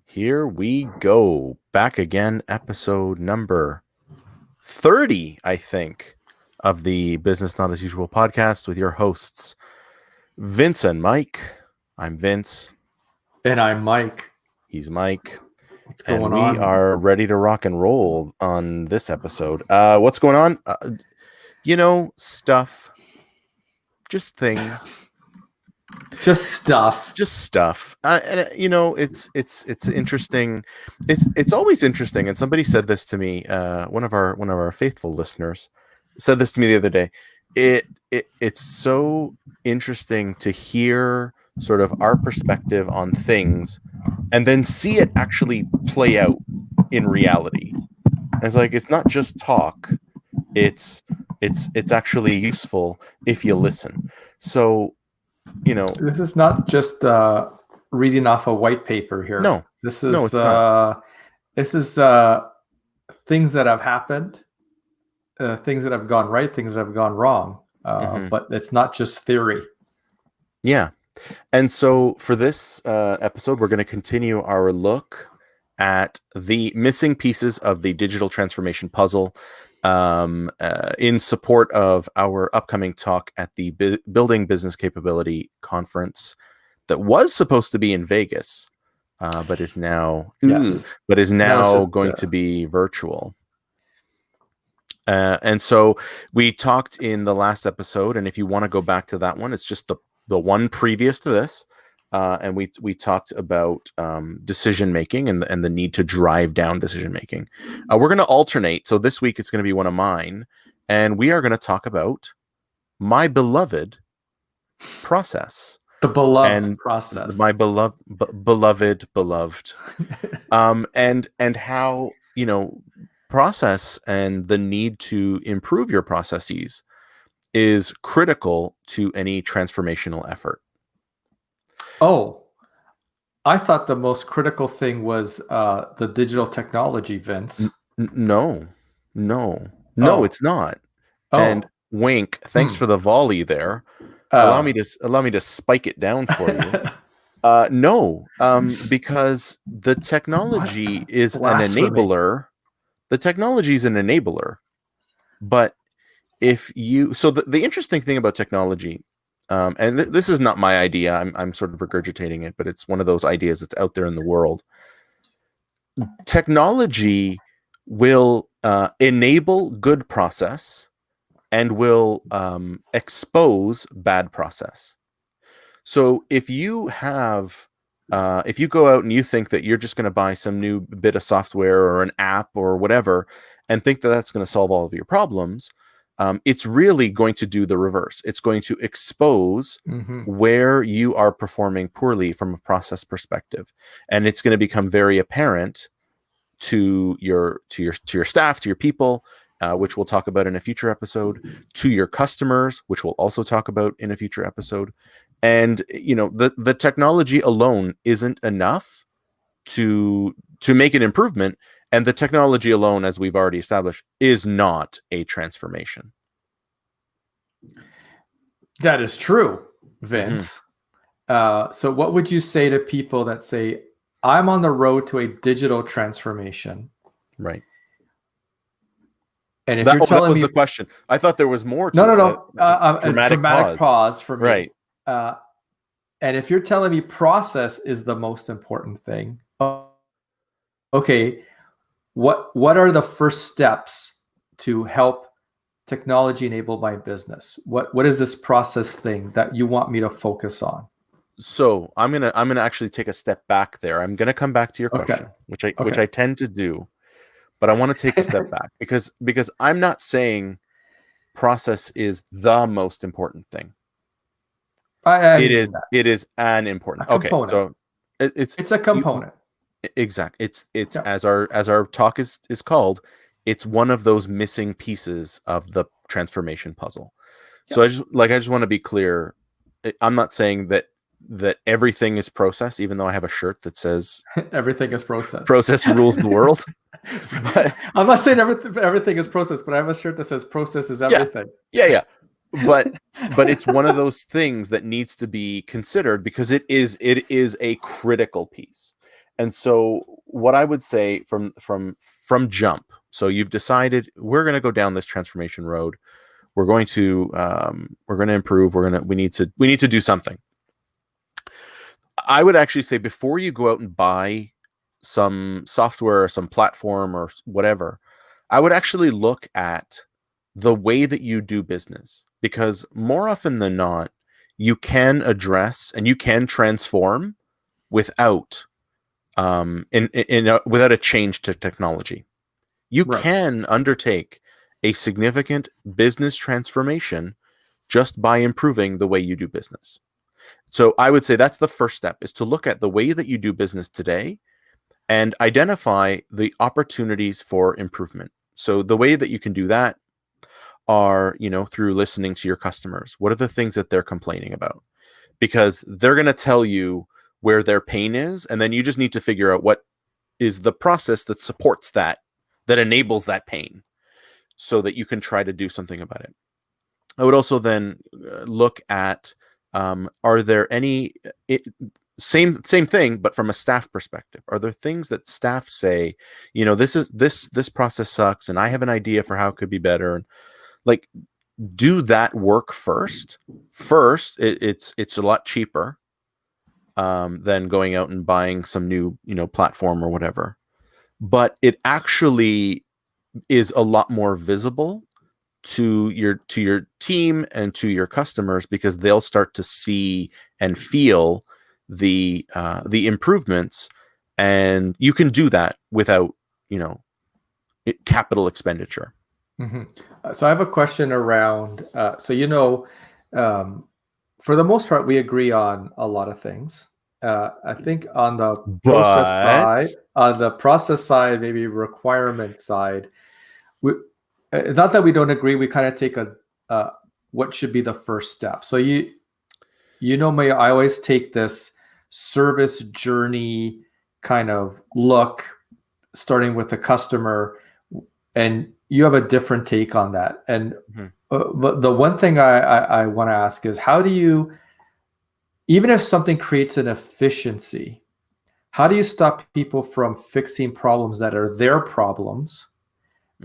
Here we go. Back again, episode number 30, I think, of the Business Not As Usual podcast with your hosts, Vince and Mike. I'm Vince. And I'm Mike. He's Mike. What's going and on? We are ready to rock and roll on this episode. What's going on? Stuff. Just things. Just stuff. It's interesting. It's always interesting. And somebody said this to me. One of our faithful listeners said this to me the other day. It's so interesting to hear sort of our perspective on things and then see it actually play out in reality. And it's like, it's not just talk. It's actually useful if you listen. So, this is not just reading off a white paper here. No, this is it's not. This is things that have happened, things that have gone right, things that have gone wrong. But it's not just theory. Yeah. And so for this episode, we're going to continue our look at the missing pieces of the digital transformation puzzle in support of our upcoming talk at the Building Business Capability Conference that was supposed to be in Vegas, but is now going to be virtual. And so we talked in the last episode, and if you want to go back to that one, it's just the one previous to this. And we talked about decision making and the need to drive down decision making. We're going to alternate. So this week it's going to be one of mine, and we are going to talk about my beloved process. The beloved process. My beloved. And how, process and the need to improve your processes is critical to any transformational effort. Oh, I thought the most critical thing was the digital technology, Vince. No, it's not. Oh. And wink, thanks for the volley there. Allow me to spike it down for you. No, because the technology is an enabler. The technology is an enabler. But the interesting thing about technology, and this is not my idea. I'm sort of regurgitating it, but it's one of those ideas that's out there in the world. Technology will enable good process and will expose bad process. So if you go out and you think that you're just going to buy some new bit of software or an app or whatever, and think that that's going to solve all of your problems, it's really going to do the reverse. It's going to expose where you are performing poorly from a process perspective, and it's going to become very apparent to your staff, to your people, which we'll talk about in a future episode, to your customers, which we'll also talk about in a future episode. And the technology alone isn't enough to make an improvement. And the technology alone, as we've already established, is not a transformation. That is true, Vince. So what would you say to people that say, I'm on the road to a digital transformation? Right. And if that telling was me the question. I thought there was more to a dramatic pause for me. Right. And if you're telling me process is the most important thing, okay, what are the first steps to help technology enable my business? What is this process thing that you want me to focus on? So I'm gonna actually take a step back there. I'm gonna come back to your question, which I tend to do, but I want to take a step back because I'm not saying process is the most important thing. It is an important. Okay, so it's a component. Exactly. It's as our talk is called, it's one of those missing pieces of the transformation puzzle. So I just want to be clear. I'm not saying that everything is process, even though I have a shirt that says everything is process. Process rules the world. But, I'm not saying everything is process, but I have a shirt that says process is everything. Yeah. But it's one of those things that needs to be considered because it is a critical piece. And so what I would say from jump, so you've decided we're going to go down this transformation road. We're going to improve. We need to do something. I would actually say before you go out and buy some software or some platform or whatever, I would actually look at the way that you do business, because more often than not, you can address and you can transform without without a change to technology. You Right. can undertake a significant business transformation just by improving the way you do business. So I would say that's the first step, is to look at the way that you do business today and identify the opportunities for improvement. So the way that you can do that are, through listening to your customers. What are the things that they're complaining about? Because they're going to tell you where their pain is, and then you just need to figure out what is the process that supports that enables that pain, so that you can try to do something about it. I would also then look at, are there any same thing, but from a staff perspective? Are there things that staff say, this process sucks, and I have an idea for how it could be better? And like, do that work first. It's a lot cheaper than going out and buying some new platform or whatever, but it actually is a lot more visible to your team and to your customers, because they'll start to see and feel the improvements, and you can do that without capital expenditure. Mm-hmm. So I have a question around. For the most part, we agree on a lot of things. I think on the process side, maybe requirement side, not that we don't agree. We kind of take what should be the first step. So I always take this service journey kind of look, starting with the customer, and you have a different take on that. And but the one thing I want to ask is, how do you, even if something creates an efficiency, how do you stop people from fixing problems that are their problems,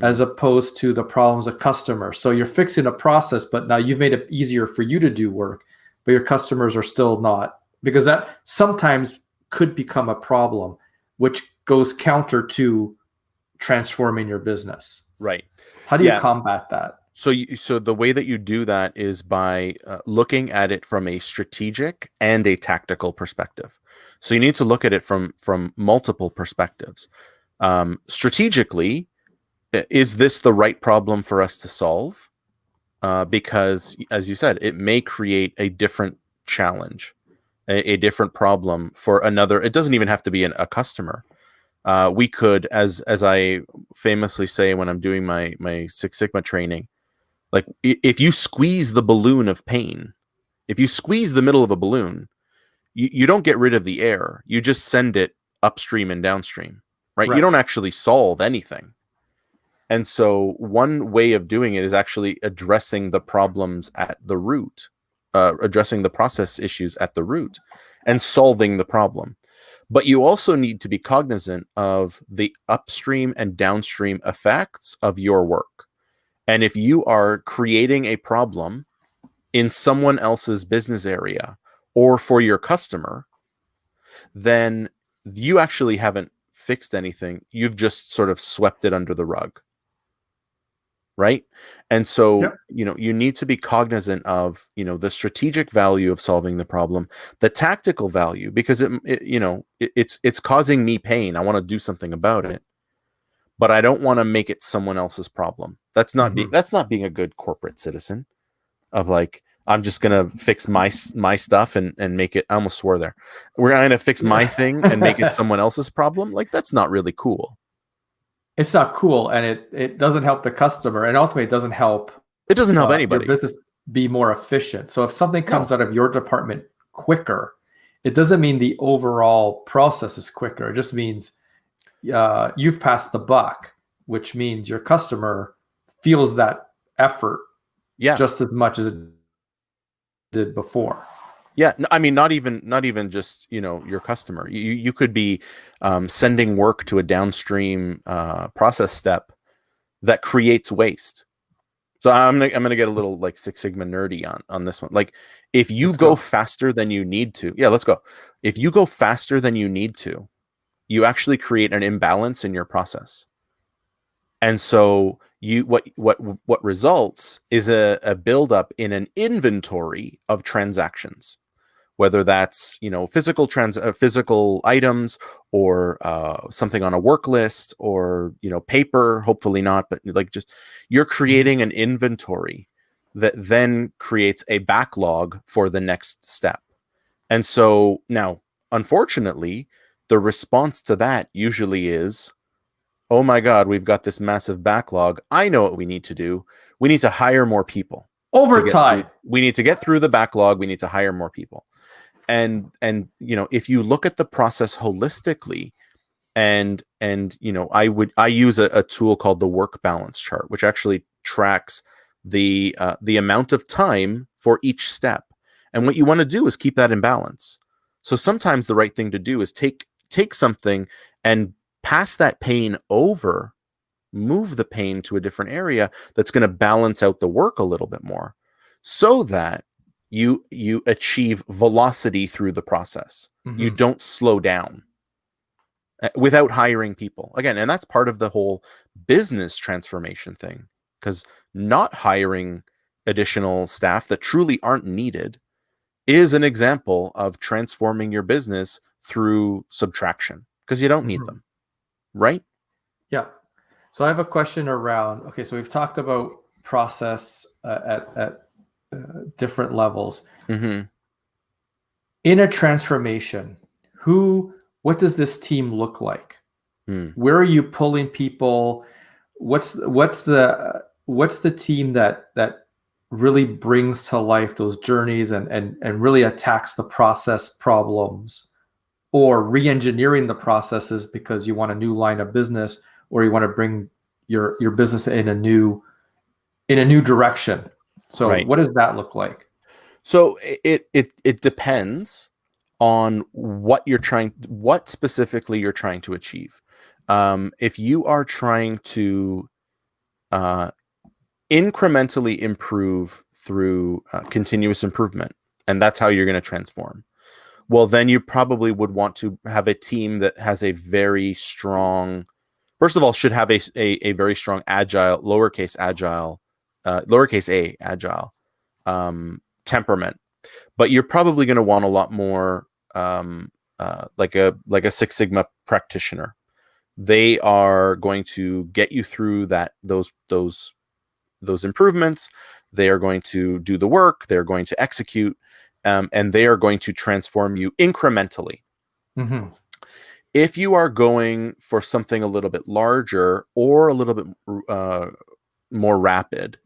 as opposed to the problems of customers? So you're fixing a process, but now you've made it easier for you to do work, but your customers are still not, because that sometimes could become a problem, which goes counter to transforming your business. Right. How do you combat that? So the way that you do that is by looking at it from a strategic and a tactical perspective. So you need to look at it from multiple perspectives. Strategically, is this the right problem for us to solve? Because, as you said, it may create a different challenge, a different problem for another. It doesn't even have to be a customer. We could, as I famously say when I'm doing my Six Sigma training, like, if you squeeze the balloon of pain, if you squeeze the middle of a balloon, you don't get rid of the air. You just send it upstream and downstream, right? You don't actually solve anything. And so one way of doing it is actually addressing the problems at the root, addressing the process issues at the root, and solving the problem. But you also need to be cognizant of the upstream and downstream effects of your work. And if you are creating a problem in someone else's business area or for your customer, then you actually haven't fixed anything. You've just sort of swept it under the rug. Right. And so, you need to be cognizant of, the strategic value of solving the problem, the tactical value, because it's causing me pain. I want to do something about it, but I don't want to make it someone else's problem. That's not being a good corporate citizen, of like, I'm just going to fix my stuff and make it, I almost swore there. We're going to fix my thing and make it someone else's problem. Like, that's not really cool. It's not cool, and it doesn't help the customer, and ultimately it doesn't help anybody. Your business be more efficient. So if something comes out of your department quicker, it doesn't mean the overall process is quicker. It just means you've passed the buck, which means your customer feels that effort just as much as it did before. Yeah, I mean, not even just your customer. You could be sending work to a downstream process step that creates waste. So I'm gonna get a little like Six Sigma nerdy on this one. Like, if you Let's go go. faster than you need to, yeah, let's go. If you go faster than you need to, you actually create an imbalance in your process. And so what results is a buildup in an inventory of transactions, whether that's physical items, or something on a work list, or paper. Hopefully not, but like, just you're creating an inventory that then creates a backlog for the next step. And so now, unfortunately, the response to that usually is, oh my God, we've got this massive backlog. I know what we need to do. We need to hire more people to get through. Overtime. We need to get through the backlog. We need to hire more people. And if you look at the process holistically, I use a tool called the work balance chart, which actually tracks the amount of time for each step. And what you want to do is keep that in balance. So sometimes the right thing to do is take something and pass that pain over, move the pain to a different area that's going to balance out the work a little bit more, so that you achieve velocity through the process. You don't slow down without hiring people again. And that's part of the whole business transformation thing, because not hiring additional staff that truly aren't needed is an example of transforming your business through subtraction, because you don't need them, right? Yeah. So I have a question around, okay, so we've talked about process at different levels. Mm-hmm. In a transformation, what does this team look like? Where are you pulling people? What's the team that really brings to life those journeys and really attacks the process problems, or re-engineering the processes because you want a new line of business, or you want to bring your business in a new direction? So Right. what does that look like? So it depends on what specifically you're trying to achieve. If you are trying to incrementally improve through continuous improvement, and that's how you're going to transform, well, then you probably would want to have a team that has a very strong, first of all, should have a very strong agile, lowercase a agile temperament. But you're probably going to want a lot more like a Six Sigma practitioner. They are going to get you through those improvements. They are going to do the work. They're going to execute, and they are going to transform you incrementally. Mm-hmm. If you are going for something a little bit larger or a little bit more rapid,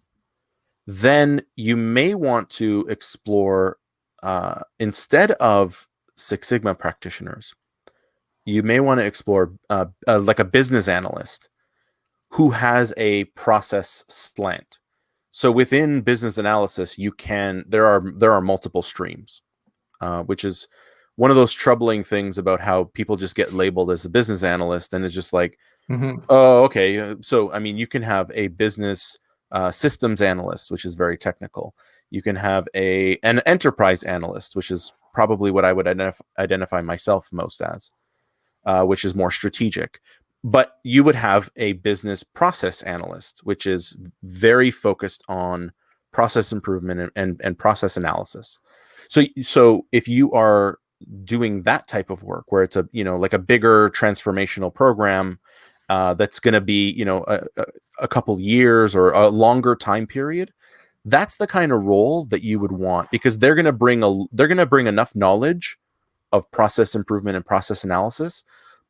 then you may want to explore, instead of Six Sigma practitioners, you may want to explore like a business analyst who has a process slant. So within business analysis, there are multiple streams, which is one of those troubling things about how people just get labeled as a business analyst, and it's just like, oh, okay. So I mean, you can have a business systems analyst, which is very technical. You can have an enterprise analyst, which is probably what I would identify myself most as, which is more strategic. But you would have a business process analyst, which is very focused on process improvement and process analysis. So if you are doing that type of work, where it's like a bigger transformational program that's going to be a couple years or a longer time period, that's the kind of role that you would want, because they're going to bring enough knowledge of process improvement and process analysis,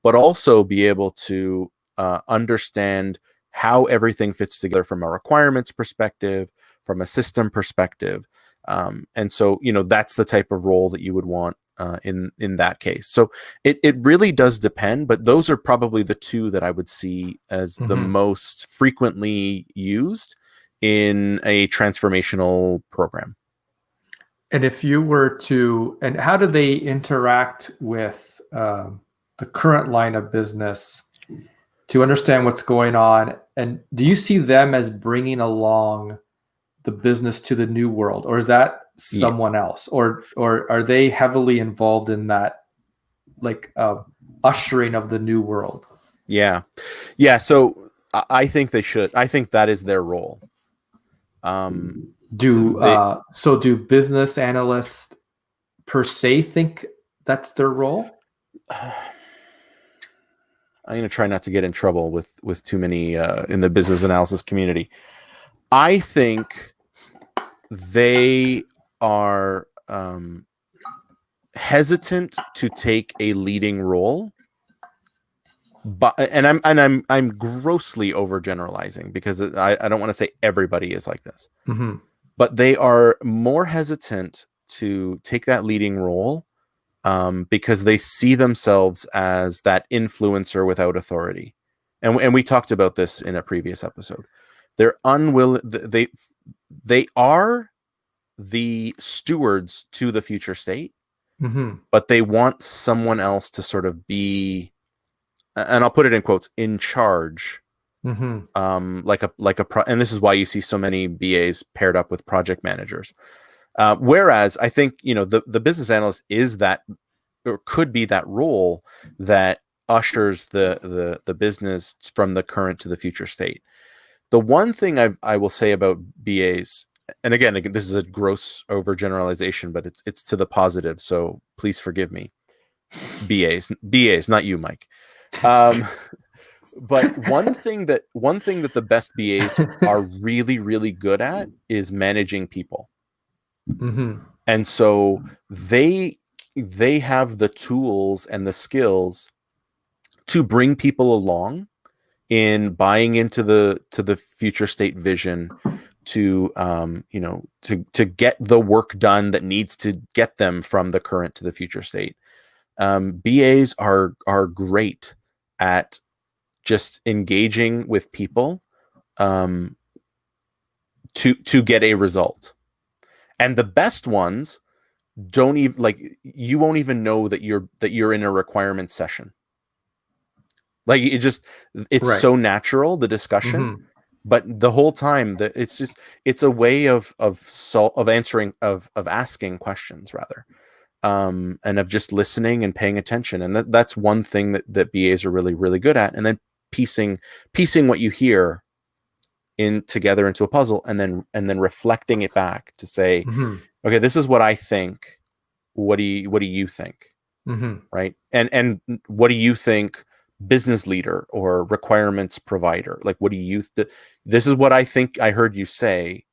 but also be able to understand how everything fits together from a requirements perspective, from a system perspective. And so, that's the type of role that you would want in that case. So it really does depend, but those are probably the two that I would see as the most frequently used in a transformational program. And if you were to, and how do they interact with the current line of business to understand what's going on? And do you see them as bringing along the business to the new world, or is that someone else, or are they heavily involved in that, like ushering of the new world? Yeah. So I think they should. I think that is their role. Do business analysts per se think that's their role? I'm going to try not to get in trouble with too many in the business analysis community. I think they are hesitant to take a leading role, but I'm grossly overgeneralizing, because I don't want to say everybody is like this, Mm-hmm. but they are more hesitant to take that leading role because they see themselves as that influencer without authority, and we talked about this in a previous episode. They're unwilling. They are the stewards to the future state, Mm-hmm. but they want someone else to sort of be, and I'll put it in quotes, in charge. Mm-hmm. And this is why you see so many BAs paired up with project managers. Whereas I think, the business analyst is that, or could be that role that ushers the business from the current to the future state. The one thing I will say about BAs, and again, this is a gross overgeneralization, but it's to the positive, so please forgive me. BAs, not you, Mike. But one thing that the best BAs are really, really good at is managing people. Mm-hmm. And so they have the tools and the skills to bring people along in buying into the future state vision, to get the work done that needs to get them from the current to the future state. BAs are great at just engaging with people to get a result. And the best ones don't even, you won't even know that you're in a requirement session. It's Right. so natural, the discussion. Mm-hmm. But the whole time that it's a way of answering, of asking questions, rather, and of just listening and paying attention. And that's one thing that BAs are really, really good at. And then piecing what you hear together into a puzzle, and then reflecting it back to say, Mm-hmm. okay, this is what I think. What do you think? Mm-hmm. Right. And what do you think, business leader or requirements provider? What do you this is what I think I heard you say.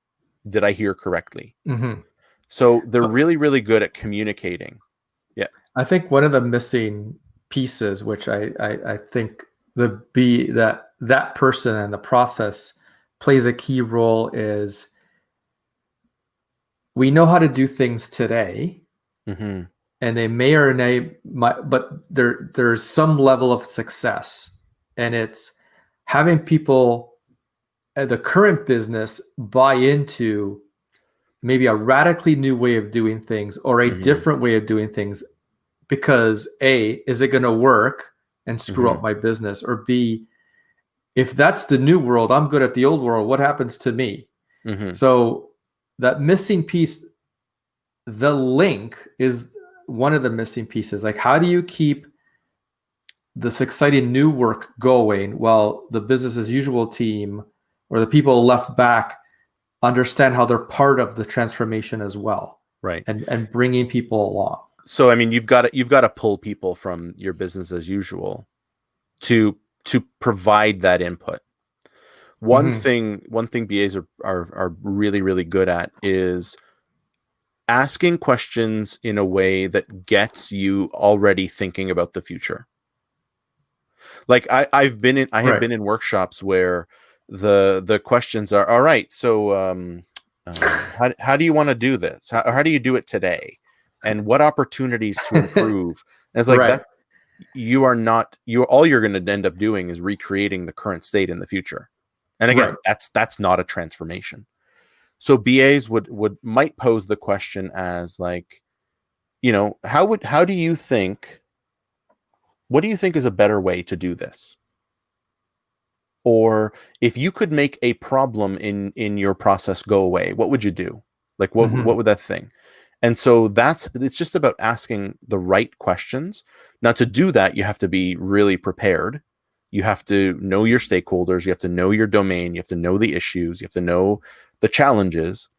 Did I hear correctly? Mm-hmm. So they're really, really good at communicating. Yeah. I think one of the missing pieces, which I think that person and the process plays a key role, is we know how to do things today. Mm-hmm. And they may or might, but there's some level of success, and it's having people at the current business buy into maybe a radically new way of doing things, or a Mm-hmm. different way of doing things, because A, is it going to work and screw Mm-hmm. up my business? Or B, if that's the new world, I'm good at the old world, what happens to me? Mm-hmm. So that missing piece, the link, is one of the missing pieces. How do you keep this exciting new work going while the business as usual team, or the people left back, understand how they're part of the transformation as well? Right. And bringing people along. So, I mean, you've got to pull people from your business as usual to provide that input. One Mm-hmm. thing BAs are really, really good at is asking questions in a way that gets you already thinking about the future. I have been in workshops where the questions are, all right, so how do you want to do this? How do you do it today? And what opportunities to improve? And it's that all you're going to end up doing is recreating the current state in the future. And again, that's not a transformation. So BAs might pose the question as like, how do you think, what do you think is a better way to do this? Or if you could make a problem in your process go away, what would you do? Like what would that thing? And so it's just about asking the right questions. Now, to do that, you have to be really prepared. You have to know your stakeholders, you have to know your domain, you have to know the issues, you have to know the challenges,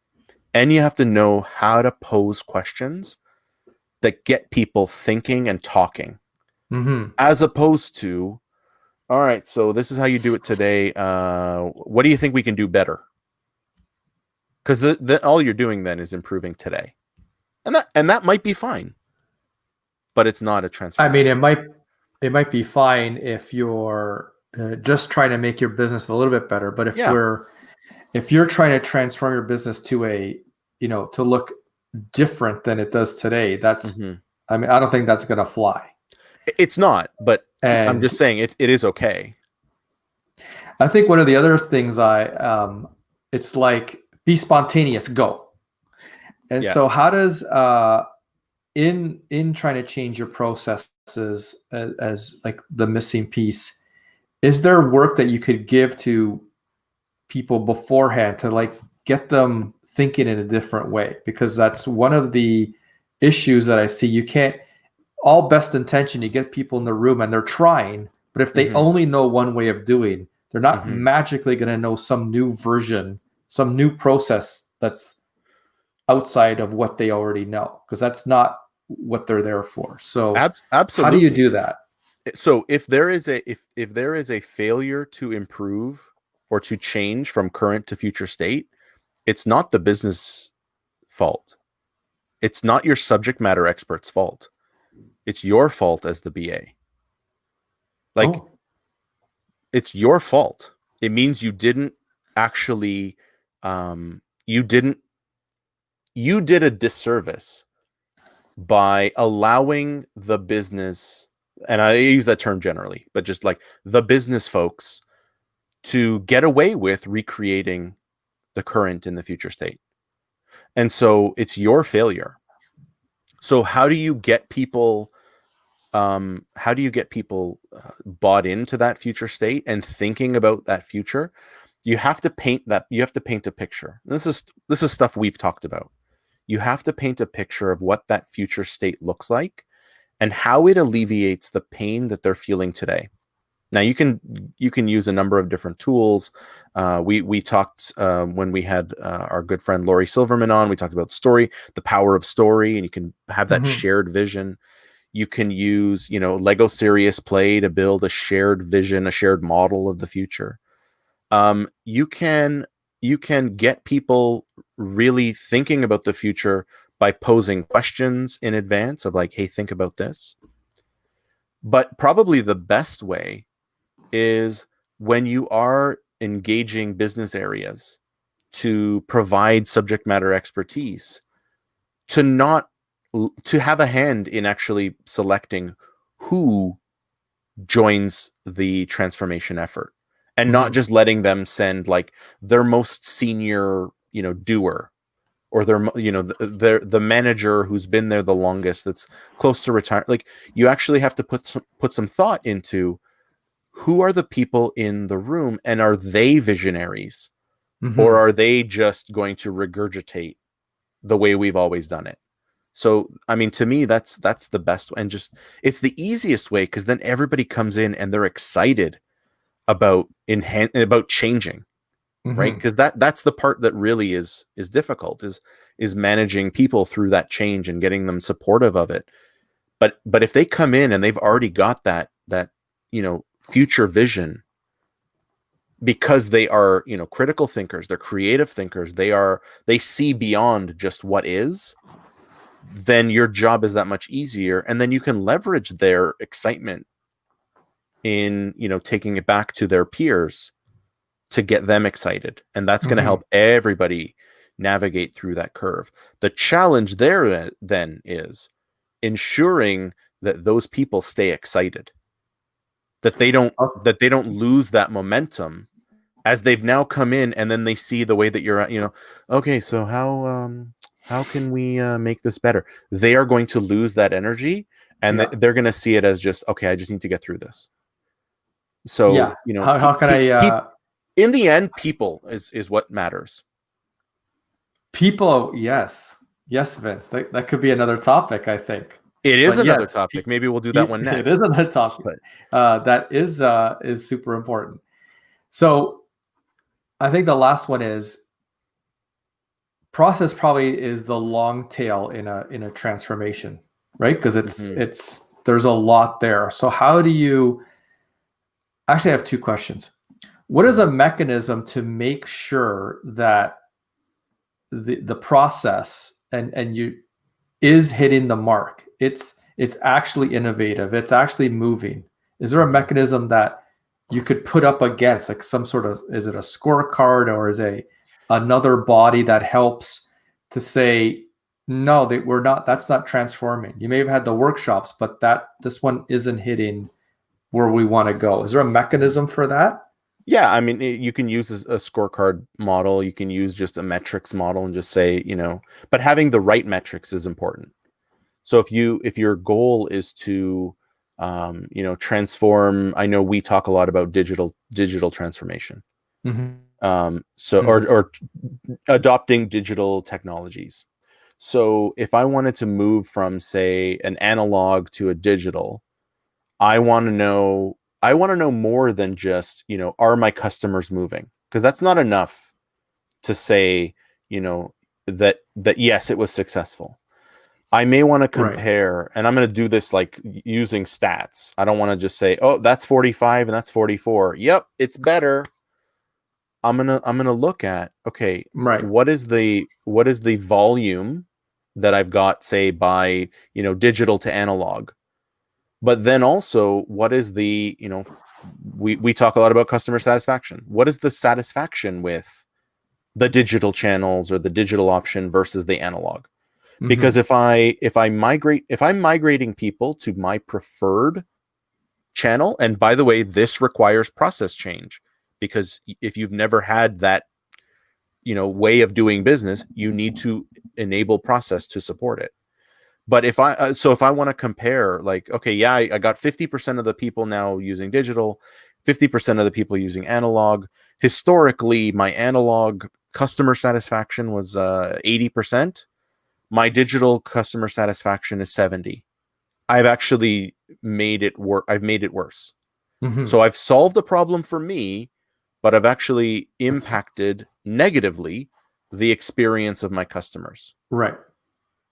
and you have to know how to pose questions that get people thinking and talking, as opposed to, all right, so this is how you do it today. What do you think we can do better? Because all you're doing then is improving today, and that might be fine, but it's not a I mean, transformation. it might be fine if you're just trying to make your business a little bit better. But Yeah. if you're trying to transform your business to to look different than it does today, I mean, I don't think that's going to fly. It's not, but I'm And just saying it is okay. I think one of the other things it's like, be spontaneous, go. And Yeah. so how does in trying to change your processes as like the missing piece, is there work that you could give to people beforehand to like get them thinking in a different way? Because that's one of the issues that I see. You can't, all best intention, you get people in the room and they're trying, but if they only know one way of doing, they're not magically going to know some new version, some new process that's outside of what they already know, because that's not what they're there for. So absolutely. how do you do that? So if there is a failure to improve or to change from current to future state, it's not the business fault. It's not your subject matter expert's fault. It's your fault as the BA. Like, it's your fault. It means you didn't actually, you did a disservice by allowing the business, and I use that term generally, but just like the business folks, to get away with recreating the current and the future state. And so it's your failure. So how do you get people bought into that future state and thinking about that future? You have to paint a picture. This is stuff we've talked about. You have to paint a picture of what that future state looks like and how it alleviates the pain that they're feeling today. Now you can use a number of different tools. We talked when we had our good friend Laurie Silverman on. We talked about story, the power of story, and you can have that shared vision. You can use Lego Serious Play to build a shared vision, a shared model of the future. You can get people really thinking about the future by posing questions in advance of like, hey, think about this. But probably the best way is when you are engaging business areas to provide subject matter expertise, to have a hand in actually selecting who joins the transformation effort, and not just letting them send like their most senior, doer, or the manager who's been there the longest, that's close to retire. Like, you actually have to put some thought into who are the people in the room, and are they visionaries, or are they just going to regurgitate the way we've always done it? So, I mean, to me, that's the best, and just, it's the easiest way, because then everybody comes in and they're excited about changing, right? Because that's the part that really is difficult, is managing people through that change and getting them supportive of it. But if they come in and they've already got that future vision, because they are critical thinkers, they're creative thinkers, they see beyond just what is, then your job is that much easier, and then you can leverage their excitement in taking it back to their peers to get them excited, and that's going to help everybody navigate through that curve. The challenge there then is ensuring that those people stay excited, that they don't lose that momentum as they've now come in, and then they see the way that you're, okay, so how can we make this better? They are going to lose that energy, and Yeah. they're going to see it as just, okay, I just need to get through this. So, Yeah. How can I in the end, people is what matters. people, yes. Yes, Vince. That could be another topic, I think. It is But another yes, topic. Maybe we'll do that one next. It is another topic. But That is super important. So I think the last one is process probably is the long tail in a transformation, right? Because there's a lot there. So how do you actually, I have two questions. What is a mechanism to make sure that the process and you is hitting the mark? It's actually innovative. It's actually moving. Is there a mechanism that you could put up against, like some sort of, is it a scorecard, or is another body that helps to say, no, that's not transforming? You may have had the workshops, but this one isn't hitting where we want to go. Is there a mechanism for that? Yeah, I mean, you can use a scorecard model. You can use just a metrics model and just say, but having the right metrics is important. So if your goal is to, transform, I know we talk a lot about digital transformation. Mm-hmm. Or adopting digital technologies. So if I wanted to move from, say, an analog to a digital, I want to know more than just, are my customers moving? Because that's not enough to say, that yes, it was successful. I may want to compare, right. And I'm going to do this like using stats. I don't want to just say, oh, that's 45 and that's 44. Yep, it's better. I'm gonna look at, okay, right. What is the volume that I've got, say, by digital to analog? But then also, what is the, we talk a lot about customer satisfaction. What is the satisfaction with the digital channels or the digital option versus the analog? Mm-hmm. Because if I'm migrating people to my preferred channel, and by the way, this requires process change, because if you've never had that, way of doing business, you need to enable process to support it. But if I want to compare, like, okay, yeah, I got 50% of the people now using digital, 50% of the people using analog. Historically, my analog customer satisfaction was 80%. My digital customer satisfaction is 70%. I've actually made it work. I've made it worse. Mm-hmm. So I've solved the problem for me, but I've actually impacted negatively the experience of my customers. Right.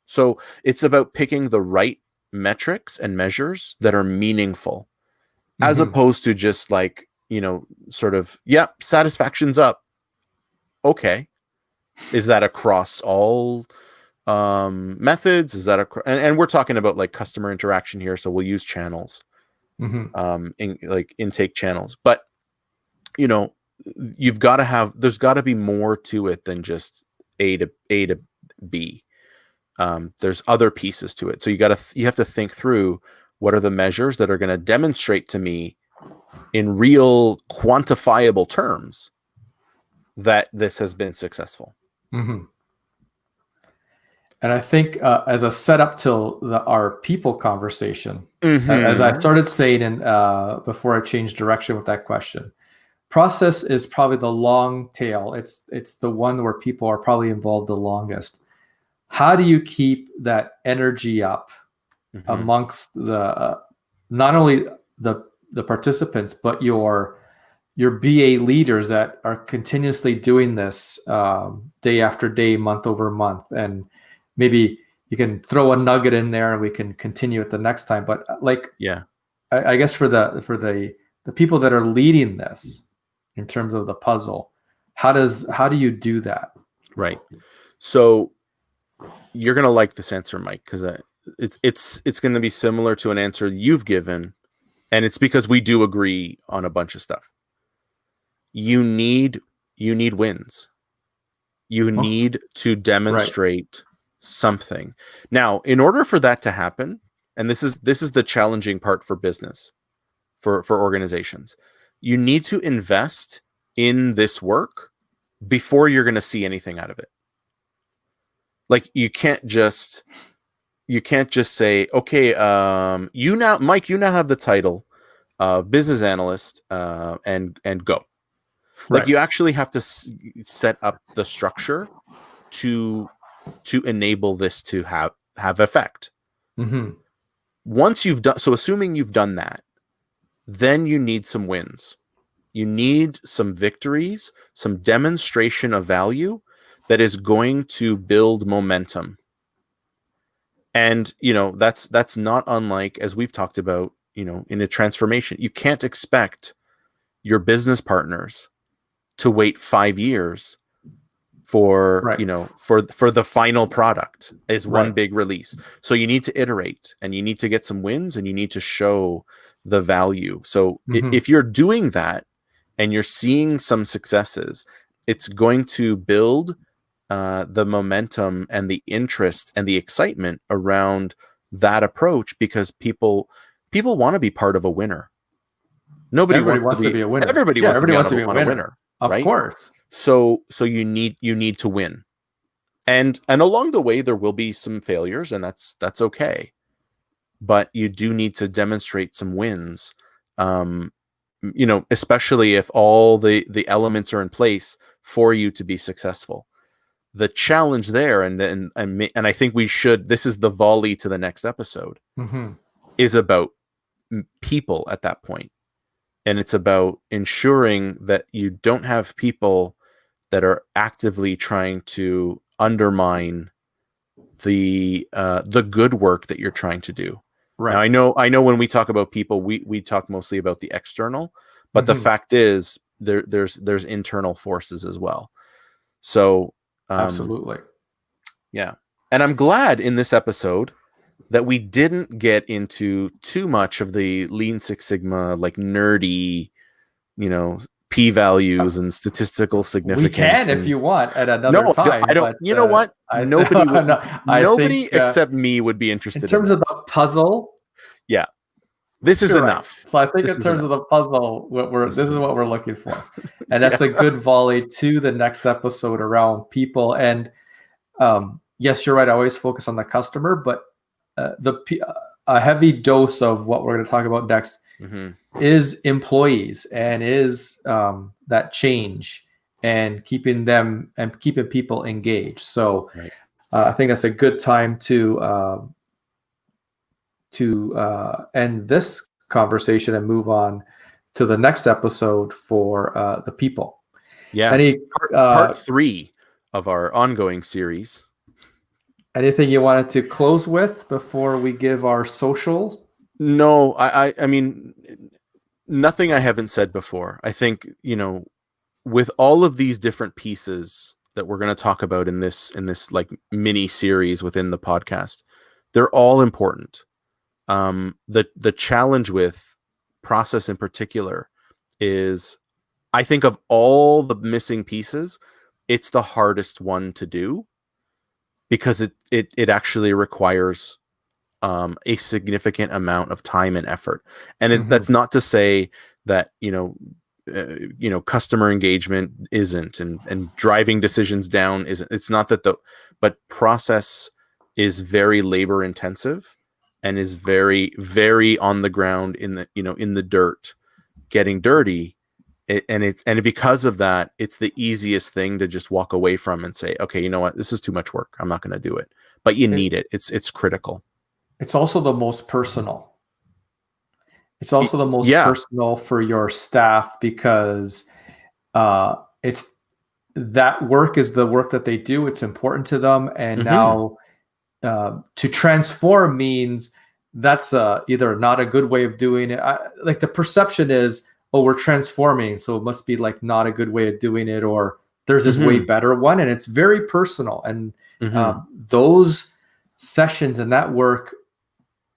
So it's about picking the right metrics and measures that are meaningful, mm-hmm. as opposed to just like, sort of, satisfaction's up. Okay. Is that across all methods? Is that and we're talking about like customer interaction here, so we'll use channels, mm-hmm. In like intake channels. But there's got to be more to it than just A to B. There's other pieces to it. So you have to think through, what are the measures that are going to demonstrate to me in real quantifiable terms that this has been successful. Mm-hmm. And I think as a setup to our people conversation, mm-hmm. as I started saying before I changed direction with that question, process is probably the long tail. It's the one where people are probably involved the longest. How do you keep that energy up, mm-hmm. amongst the not only the participants, but your BA leaders that are continuously doing this day after day, month over month? And maybe you can throw a nugget in there and we can continue it the next time. But I guess for the people that are leading this in terms of the puzzle, how do you do that? Right. So you're going to like this answer, Mike, because it's going to be similar to an answer you've given. And it's because we do agree on a bunch of stuff. You need wins. You need to demonstrate something. Now, in order for that to happen, and this is the challenging part for business, for organizations, you need to invest in this work before you're going to see anything out of it. Like you can't just say, okay, Mike, you now have the title of business analyst, and go. Like Right. you actually have to set up the structure to enable this to have effect. Mm-hmm. Once you've done so, assuming you've done that, then you need some wins. You need some victories, some demonstration of value that is going to build momentum. And that's not unlike, as we've talked about, in a transformation. You can't expect your business partners to wait 5 years for Right. for the final product is one Right. big release. So you need to iterate, and you need to get some wins, and you need to show the value. So Mm-hmm. if you're doing that and you're seeing some successes, it's going to build the momentum and the interest and the excitement around that approach, because people want to be part of a winner. Everybody wants to be a winner. Everybody Yeah, wants to be everybody wants to be a on a winner. winner, Of right? course. So you need to win, and along the way there will be some failures, and that's okay. But you do need to demonstrate some wins, especially if all the elements are in place for you to be successful. The challenge there, and I think we should. This is the volley to the next episode. Mm-hmm. Is about people at that point, and it's about ensuring that you don't have people that are actively trying to undermine the good work that you're trying to do. Right. Now, I know when we talk about people, we talk mostly about the external, but the fact is there's internal forces as well. So absolutely. Yeah. And I'm glad in this episode that we didn't get into too much of the Lean Six Sigma, like nerdy, p-values and statistical significance. We can, if you want, at another time. I don't. You know what? Nobody would. Nobody except me would be interested in terms of the puzzle. Yeah, this is enough. Right. So I think in terms of the puzzle, this is what we're looking for, and that's a good volley to the next episode around people. And yes, you're right. I always focus on the customer, but a heavy dose of what we're going to talk about next is employees, and is that change and keeping people engaged. So I think that's a good time to end this conversation and move on to the next episode for the people. Yeah. Part 3 of our ongoing series. Anything you wanted to close with before we give our social? No, I mean, nothing I haven't said before. I think, with all of these different pieces that we're going to talk about in this like mini series within the podcast, they're all important. The challenge with process in particular is, I think of all the missing pieces, it's the hardest one to do, because it actually requires a significant amount of time and effort. And that's not to say that customer engagement isn't, and driving decisions down isn't. It's not that but process is very labor intensive, and is very, very on the ground in the dirt, getting dirty. And because of that, it's the easiest thing to just walk away from and say, okay, you know what, this is too much work, I'm not going to do it. But you need it. It's critical. It's also the most personal. It's also the most personal for your staff, because it's that work is the work that they do. It's important to them. And now to transform means that's either not a good way of doing it. Like the perception is, oh, we're transforming, so it must be like not a good way of doing it, or there's this way better one. And it's very personal. And those sessions and that work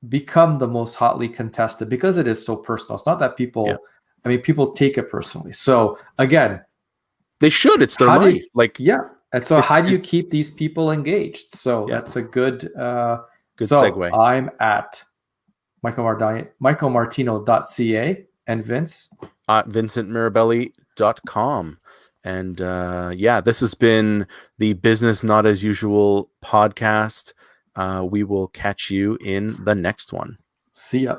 become the most hotly contested, because it is so personal. It's not that people, people take it personally. So again, they should. It's their life. And so how do you keep these people engaged? So that's a good segue. I'm at michaelmartino.ca, and Vince? Vincent Mirabelli businessnotasUsual.com. And yeah, this has been the Business Not As Usual podcast. We will catch you in the next one. See ya.